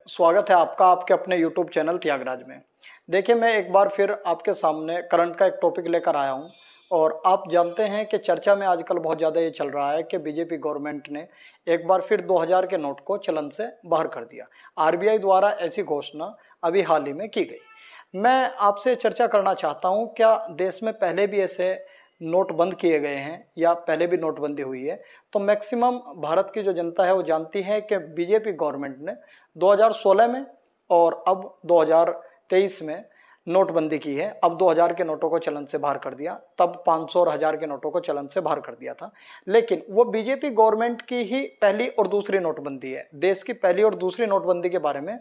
स्वागत है आपका आपके अपने YouTube चैनल त्यागराज में। देखिए, मैं एक बार फिर आपके सामने करंट का एक टॉपिक लेकर आया हूं और आप जानते हैं कि चर्चा में आजकल बहुत ज़्यादा ये चल रहा है कि बीजेपी गवर्नमेंट ने एक बार फिर 2000 के नोट को चलन से बाहर कर दिया। आरबीआई द्वारा ऐसी घोषणा अभी हाल ही में की गई। मैं आपसे चर्चा करना चाहता हूं, क्या देश में पहले भी ऐसे नोट बंद किए गए हैं या पहले भी नोटबंदी हुई है? तो मैक्सिमम भारत की जो जनता है वो जानती है कि बीजेपी गवर्नमेंट ने 2016 में और अब 2023 में नोटबंदी की है। अब 2000 के नोटों को चलन से बाहर कर दिया, तब 500 और 1000 के नोटों को चलन से बाहर कर दिया था। लेकिन वो बीजेपी गवर्नमेंट की ही पहली और दूसरी नोटबंदी है। देश की पहली और दूसरी नोटबंदी के बारे में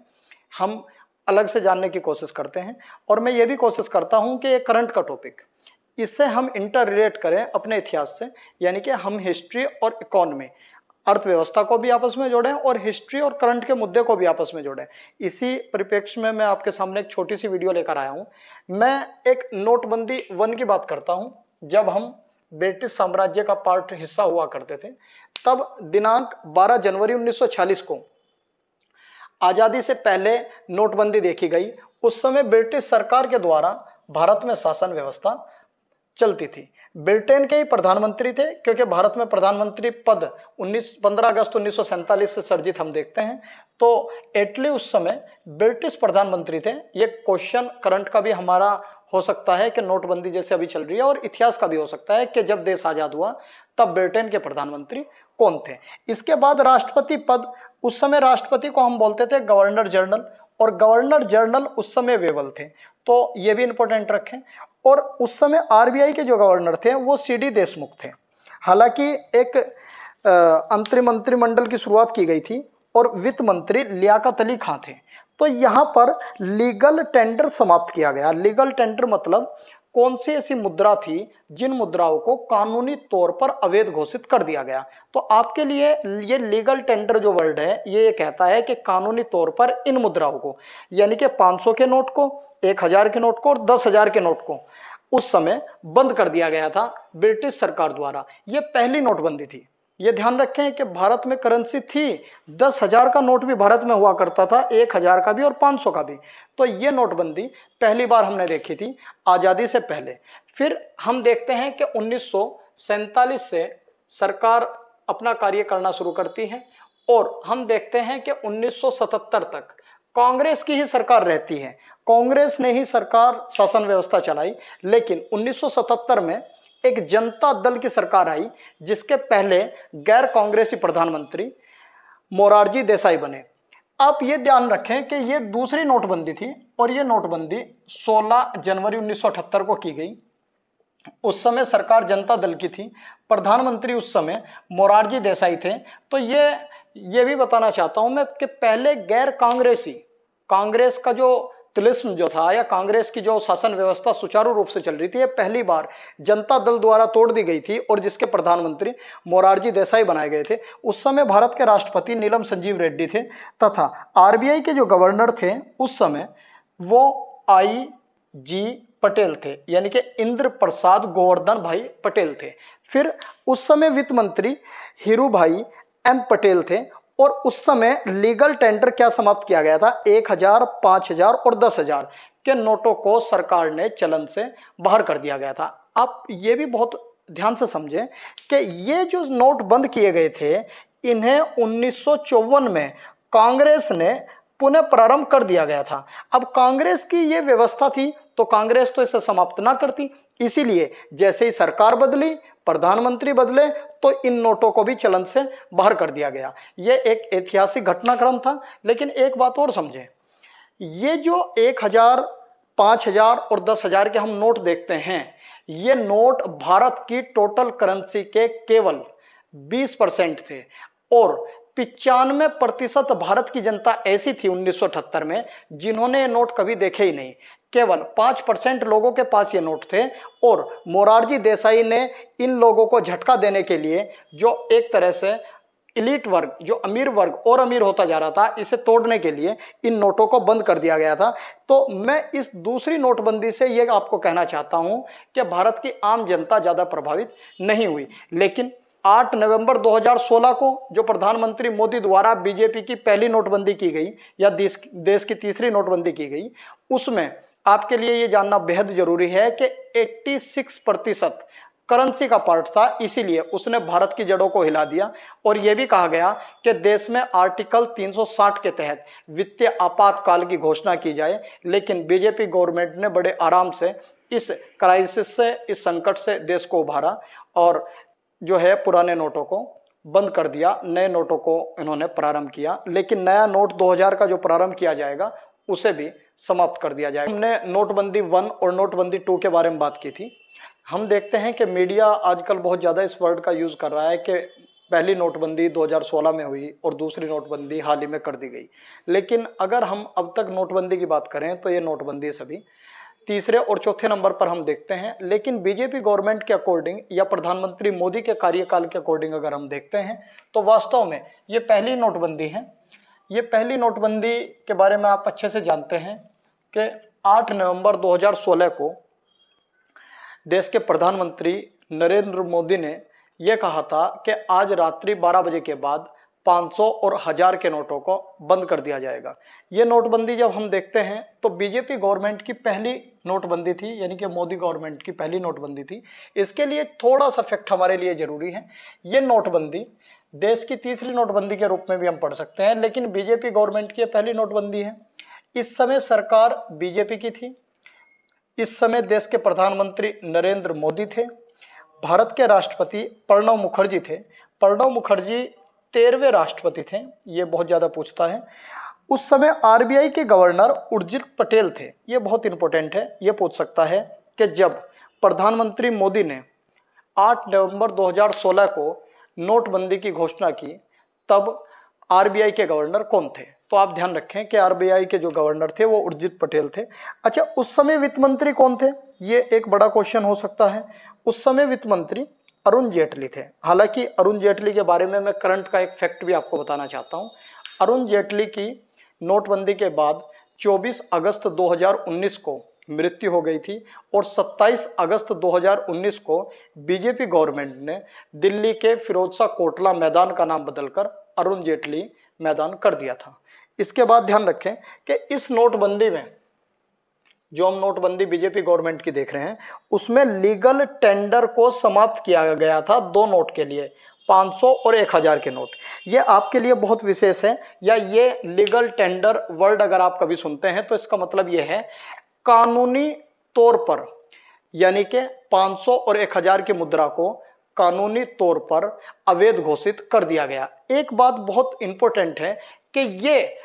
हम अलग से जानने की कोशिश करते हैं और मैं ये भी कोशिश करता हूं कि ये करंट का टॉपिक, इससे हम इंटर रिलेट करें अपने इतिहास से, यानी कि हम हिस्ट्री और इकोनॉमी, अर्थव्यवस्था को भी आपस में जोड़ें और हिस्ट्री और करंट के मुद्दे को भी आपस में जोड़ें। इसी परिप्रेक्ष्य में मैं आपके सामने एक छोटी सी वीडियो लेकर आया हूं। मैं एक नोटबंदी 1 की बात करता हूं। जब हम ब्रिटिश साम्राज्य का पार्ट हिस्सा हुआ करते थे, तब दिनांक 12 जनवरी 1946 को आज़ादी से पहले नोटबंदी देखी गई। उस समय ब्रिटिश सरकार के द्वारा भारत में शासन व्यवस्था चलती थी। ब्रिटेन के ही प्रधानमंत्री थे, क्योंकि भारत में प्रधानमंत्री पद 15 अगस्त 1947 से सर्जित हम देखते हैं। तो एटली उस समय ब्रिटिश प्रधानमंत्री थे। ये क्वेश्चन करंट का भी हमारा हो सकता है कि नोटबंदी जैसे अभी चल रही है, और इतिहास का भी हो सकता है कि जब देश आजाद हुआ तब ब्रिटेन के प्रधानमंत्री कौन थे। इसके बाद राष्ट्रपति पद, उस समय राष्ट्रपति को हम बोलते थे गवर्नर जनरल, और गवर्नर जनरल उस समय वेबल थे, तो ये भी इंपॉर्टेंट रखें। और उस समय आरबीआई के जो गवर्नर थे वो सीडी देशमुख थे। हालांकि एक अंतरिम मंत्रिमंडल की शुरुआत की गई थी और वित्त मंत्री लियाकत अली खां थे। तो यहाँ पर लीगल टेंडर समाप्त किया गया। लीगल टेंडर मतलब कौन सी ऐसी मुद्रा थी जिन मुद्राओं को कानूनी तौर पर अवैध घोषित कर दिया गया। तो आपके लिए ये लीगल टेंडर जो वर्ड है ये कहता है कि कानूनी तौर पर इन मुद्राओं को, यानी कि 500 के नोट को, 1000 के नोट को और 10,000 के नोट को उस समय बंद कर दिया गया था ब्रिटिश सरकार द्वारा। यह पहली नोटबंदी थी। ये ध्यान रखें कि भारत में करेंसी थी, 10,000 का नोट भी भारत में हुआ करता था, 1000 का भी और 500 का भी। तो ये नोटबंदी पहली बार हमने देखी थी आज़ादी से पहले। फिर हम देखते हैं कि 1947 से सरकार अपना कार्य करना शुरू करती है और हम देखते हैं कि 1977 तक कांग्रेस की ही सरकार रहती है। कांग्रेस ने ही सरकार शासन व्यवस्था चलाई। लेकिन 1977 में एक जनता दल की सरकार आई, जिसके पहले गैर कांग्रेसी प्रधानमंत्री मोरारजी देसाई बने। आप ये ध्यान रखें कि ये दूसरी नोटबंदी थी और ये नोटबंदी 16 जनवरी 1978 को की गई। उस समय सरकार जनता दल की थी, प्रधानमंत्री उस समय मोरारजी देसाई थे। तो ये भी बताना चाहता हूं मैं कि पहले गैर कांग्रेसी, कांग्रेस का जो तिलिस्म जो था या कांग्रेस की जो शासन व्यवस्था सुचारू रूप से चल रही थी, ये पहली बार जनता दल द्वारा तोड़ दी गई थी और जिसके प्रधानमंत्री मोरारजी देसाई बनाए गए थे। उस समय भारत के राष्ट्रपति नीलम संजीव रेड्डी थे तथा आरबीआई के जो गवर्नर थे उस समय वो आई.जी. पटेल थे, यानी कि इंद्र प्रसाद गोवर्धन भाई पटेल थे। फिर उस समय वित्त मंत्री हीरू भाई एम पटेल थे। और उस समय लीगल टेंडर क्या समाप्त किया गया था, 1000, 5000 और 10,000 के नोटों को सरकार ने चलन से बाहर कर दिया गया था। आप ये भी बहुत ध्यान से समझें कि ये जो नोट बंद किए गए थे, इन्हें 1954 में कांग्रेस ने पुनः प्रारंभ कर दिया गया था। अब कांग्रेस की ये व्यवस्था थी तो कांग्रेस तो इसे समाप्त ना करती, इसीलिए जैसे ही सरकार बदली, प्रधानमंत्री बदले, तो इन नोटों को भी चलन से बाहर कर दिया गया। यह एक ऐतिहासिक घटनाक्रम था। लेकिन एक बात और समझें, ये जो 1000, 5000 और 10,000 के हम नोट देखते हैं, ये नोट भारत की टोटल करेंसी के केवल 20% थे और 95% भारत की जनता ऐसी थी 1978 में जिन्होंने ये नोट कभी देखे ही नहीं। केवल 5% लोगों के पास ये नोट थे और मोरारजी देसाई ने इन लोगों को झटका देने के लिए, जो एक तरह से इलीट वर्ग, जो अमीर वर्ग और अमीर होता जा रहा था, इसे तोड़ने के लिए इन नोटों को बंद कर दिया गया था। तो मैं इस दूसरी नोटबंदी से ये आपको कहना चाहता हूं कि भारत की आम जनता ज़्यादा प्रभावित नहीं हुई। लेकिन 8 नवंबर 2016 को जो प्रधानमंत्री मोदी द्वारा बीजेपी की पहली नोटबंदी की गई या देश की तीसरी नोटबंदी की गई, उसमें आपके लिए ये जानना बेहद जरूरी है कि 86% करेंसी का पार्ट था, इसीलिए उसने भारत की जड़ों को हिला दिया। और यह भी कहा गया कि देश में आर्टिकल 360 के तहत वित्तीय आपातकाल की घोषणा की जाए, लेकिन बीजेपी गवर्नमेंट ने बड़े आराम से इस क्राइसिस से, इस संकट से देश को उभारा और जो है पुराने नोटों को बंद कर दिया, नए नोटों को इन्होंने प्रारंभ किया। लेकिन नया नोट 2000 का जो प्रारंभ किया जाएगा उसे भी समाप्त कर दिया जाएगा। हमने नोटबंदी 1 और नोटबंदी 2 के बारे में बात की थी। हम देखते हैं कि मीडिया आजकल बहुत ज़्यादा इस वर्ड का यूज़ कर रहा है कि पहली नोटबंदी 2016 में हुई और दूसरी नोटबंदी हाल ही में कर दी गई। लेकिन अगर हम अब तक नोटबंदी की बात करें तो ये नोटबंदी सभी तीसरे और चौथे नंबर पर हम देखते हैं। लेकिन बीजेपी गवर्नमेंट के अकॉर्डिंग या प्रधानमंत्री मोदी के कार्यकाल के अकॉर्डिंग अगर हम देखते हैं तो वास्तव में ये पहली नोटबंदी है। ये पहली नोटबंदी के बारे में आप अच्छे से जानते हैं कि 8 नवंबर 2016 को देश के प्रधानमंत्री नरेंद्र मोदी ने यह कहा था कि आज रात्रि 12 बजे के बाद 500 और 1000 के नोटों को बंद कर दिया जाएगा। ये नोटबंदी जब हम देखते हैं तो बीजेपी गवर्नमेंट की पहली नोटबंदी थी, यानी कि मोदी गवर्नमेंट की पहली नोटबंदी थी। इसके लिए थोड़ा सा फैक्ट हमारे लिए जरूरी है। ये नोटबंदी देश की तीसरी नोटबंदी के रूप में भी हम पढ़ सकते हैं, लेकिन बीजेपी गवर्नमेंट की पहली नोटबंदी है। इस समय सरकार बीजेपी की थी। इस समय देश के प्रधानमंत्री नरेंद्र मोदी थे। भारत के राष्ट्रपति प्रणब मुखर्जी थे। प्रणब मुखर्जी 13वें राष्ट्रपति थे, ये बहुत ज़्यादा पूछता है। उस समय आरबीआई के गवर्नर उर्जित पटेल थे। ये बहुत इंपॉर्टेंट है, ये पूछ सकता है कि जब प्रधानमंत्री मोदी ने 8 नवंबर 2016 को नोटबंदी की घोषणा की तब आरबीआई के गवर्नर कौन थे? तो आप ध्यान रखें कि आरबीआई के जो गवर्नर थे वो उर्जित पटेल थे। अच्छा, उस समय वित्त मंत्री कौन थे? ये एक बड़ा क्वेश्चन हो सकता है। उस समय वित्त मंत्री अरुण जेटली थे। हालांकि अरुण जेटली के बारे में मैं करंट का एक फैक्ट भी आपको बताना चाहता हूँ। अरुण जेटली की नोटबंदी के बाद 24 अगस्त 2019 को मृत्यु हो गई थी और 27 अगस्त 2019 को बीजेपी गवर्नमेंट ने दिल्ली के फिरोज शाह कोटला मैदान का नाम बदलकर अरुण जेटली मैदान कर दिया था। इसके बाद ध्यान रखें कि इस नोटबंदी में जो हम नोटबंदी बीजेपी गवर्नमेंट की देख रहे हैं उसमें लीगल टेंडर को समाप्त किया गया था 2 नोट के लिए, 500 और 1000 के नोट। ये आपके लिए बहुत विशेष है, या ये लीगल टेंडर वर्ड अगर आप कभी सुनते हैं तो इसका मतलब ये है कानूनी तौर पर, यानी कि 500 और 1000 की मुद्रा को कानूनी तौर पर अवैध घोषित कर दिया गया। एक बात बहुत इंपॉर्टेंट है कि ये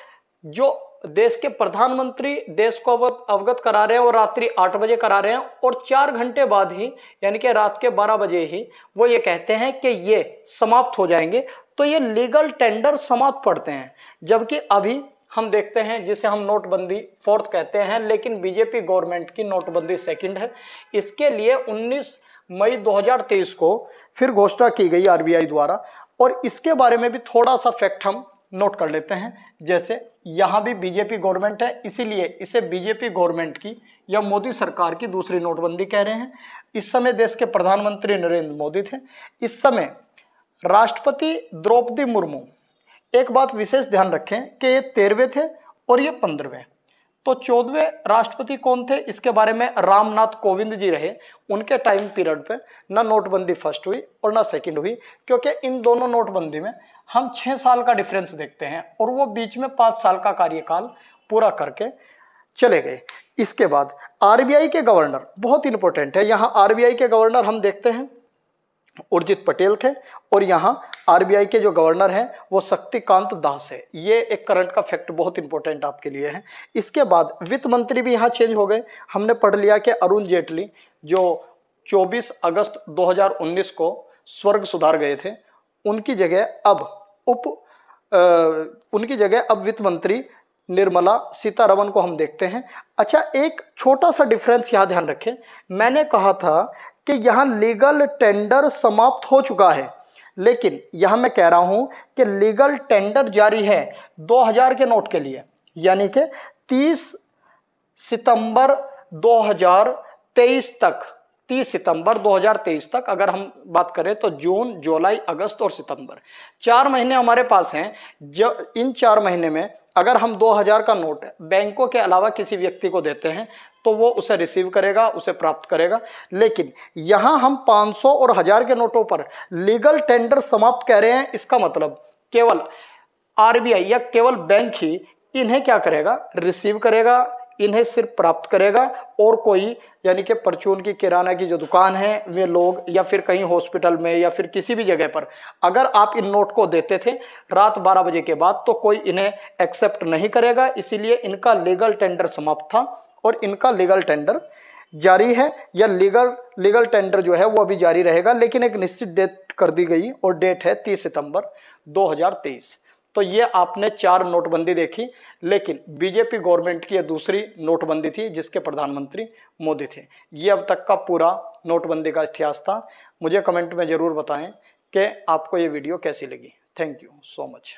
जो देश के प्रधानमंत्री देश को अवगत करा रहे हैं और रात्रि 8 बजे करा रहे हैं और 4 घंटे बाद ही यानी कि रात के 12 बजे ही वो ये कहते हैं कि ये समाप्त हो जाएंगे, तो ये लीगल टेंडर समाप्त पड़ते हैं। जबकि अभी हम देखते हैं जिसे हम नोटबंदी 4th कहते हैं, लेकिन बीजेपी गवर्नमेंट की नोटबंदी 2nd है। इसके लिए 19 मई 2023 को फिर घोषणा की गई आरबीआई द्वारा। और इसके बारे में भी थोड़ा सा फैक्ट हम नोट कर लेते हैं। जैसे यहाँ भी बीजेपी गवर्नमेंट है, इसीलिए इसे बीजेपी गवर्नमेंट की या मोदी सरकार की दूसरी नोटबंदी कह रहे हैं। इस समय देश के प्रधानमंत्री नरेंद्र मोदी थे। इस समय राष्ट्रपति द्रौपदी मुर्मू, एक बात विशेष ध्यान रखें कि ये 13वें थे और ये 15वें। तो 14वें राष्ट्रपति कौन थे? इसके बारे में रामनाथ कोविंद जी रहे। उनके टाइम पीरियड पे ना नोटबंदी 1st हुई और ना 2nd हुई, क्योंकि इन दोनों नोटबंदी में हम 6 साल का डिफरेंस देखते हैं और वो बीच में 5 साल का कार्यकाल पूरा करके चले गए। इसके बाद आरबीआई के गवर्नर बहुत इंपॉर्टेंट है। यहाँ आरबीआई के गवर्नर हम देखते हैं उर्जित पटेल थे और यहाँ आरबीआई के जो गवर्नर हैं वो शक्तिकांत दास है। ये एक करंट का फैक्ट बहुत इंपॉर्टेंट आपके लिए है। इसके बाद वित्त मंत्री भी यहाँ चेंज हो गए। हमने पढ़ लिया कि अरुण जेटली जो 24 अगस्त 2019 को स्वर्ग सुधार गए थे, उनकी जगह अब वित्त मंत्री निर्मला सीतारमण को हम देखते हैं। अच्छा, एक छोटा सा डिफरेंस यहाँ ध्यान रखें। मैंने कहा था कि यहाँ लीगल टेंडर समाप्त हो चुका है, लेकिन यहाँ मैं कह रहा हूँ कि लीगल टेंडर जारी है 2000 के नोट के लिए, यानी कि 30 सितंबर 2023 तक 30 सितंबर 2023 तक अगर हम बात करें तो जून, जुलाई, अगस्त और सितंबर 4 महीने हमारे पास हैं। जो इन 4 महीने में अगर हम 2000 का नोट बैंकों के अलावा किसी व्यक्ति को देते हैं तो वो उसे रिसीव करेगा, उसे प्राप्त करेगा। लेकिन यहां हम 500 और 1000 के नोटों पर लीगल टेंडर समाप्त कह रहे हैं। इसका मतलब केवल आरबीआई या केवल बैंक ही इन्हें क्या करेगा, रिसीव करेगा, इन्हें सिर्फ प्राप्त करेगा। और कोई यानी कि परचून की किराना की जो दुकान है वे लोग, या फिर कहीं हॉस्पिटल में या फिर किसी भी जगह पर अगर आप इन नोट को देते थे रात 12 बजे के बाद तो कोई इन्हें एक्सेप्ट नहीं करेगा। इसीलिए इनका लीगल टेंडर समाप्त था और इनका लीगल टेंडर जारी है, या लीगल टेंडर जो है वो अभी जारी रहेगा, लेकिन एक निश्चित डेट कर दी गई और डेट है 30 सितंबर 2023। तो ये आपने 4 नोटबंदी देखी, लेकिन बीजेपी गवर्नमेंट की यह दूसरी नोटबंदी थी जिसके प्रधानमंत्री मोदी थे। ये अब तक का पूरा नोटबंदी का इतिहास था। मुझे कमेंट में ज़रूर बताएं कि आपको ये वीडियो कैसी लगी। Thank you so much.